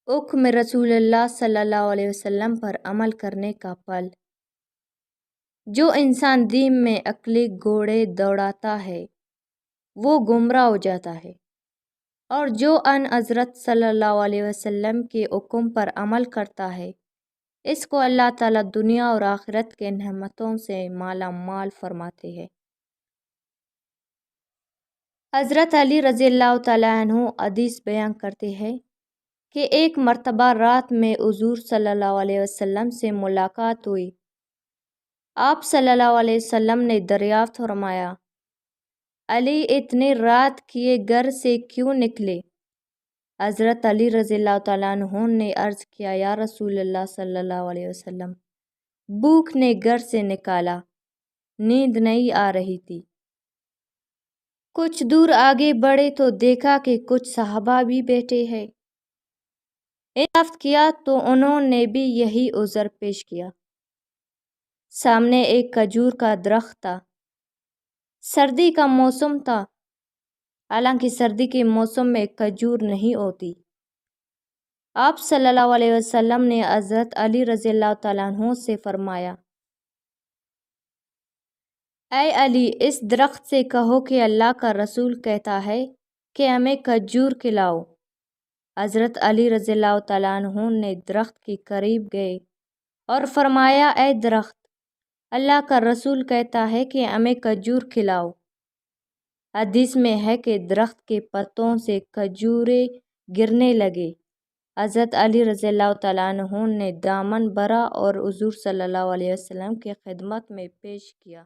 حکم رسول اللہ صلی اللہ علیہ وسلم پر عمل کرنے کا پل۔ جو انسان دین میں عقلی گھوڑے دوڑاتا ہے وہ گمراہ ہو جاتا ہے، اور جو ان حضرت صلی اللہ علیہ وسلم کے حکم پر عمل کرتا ہے اس کو اللہ تعالیٰ دنیا اور آخرت کے نعمتوں سے مالا مال فرماتے ہیں۔ حضرت علی رضی اللہ تعالیٰ عنہ حدیث بیان کرتے ہیں کہ ایک مرتبہ رات میں حضور صلی اللہ علیہ وسلم سے ملاقات ہوئی۔ آپ صلی اللہ علیہ وسلم نے دریافت فرمایا، علی اتنی رات کیے گھر سے کیوں نکلے؟ حضرت علی رضی اللہ تعالیٰ عنہ نے عرض کیا، یا رسول اللہ صلی اللہ علیہ وسلم، بھوک نے گھر سے نکالا، نیند نہیں آ رہی تھی۔ کچھ دور آگے بڑھے تو دیکھا کہ کچھ صحابہ بھی بیٹھے ہیں۔ دریافت کیا تو انہوں نے بھی یہی عذر پیش کیا۔ سامنے ایک کھجور کا درخت تھا۔ سردی کا موسم تھا، حالانکہ سردی کے موسم میں کھجور نہیں ہوتی۔ آپ صلی اللہ علیہ وسلم نے حضرت علی رضی اللہ تعالیٰ عنہ سے فرمایا، اے علی، اس درخت سے کہو کہ اللہ کا رسول کہتا ہے کہ ہمیں کھجور کھلاؤ۔ حضرت علی رضی اللہ تعالیٰ عنہ نے درخت کے قریب گئے اور فرمایا، اے درخت، اللہ کا رسول کہتا ہے کہ ہمیں کھجور کھلاؤ۔ حدیث میں ہے کہ درخت کے پتوں سے کھجوریں گرنے لگے۔ حضرت علی رضی اللہ تعالیٰ عنہ نے دامن بھرا اور حضور صلی اللہ علیہ وسلم کی خدمت میں پیش کیا۔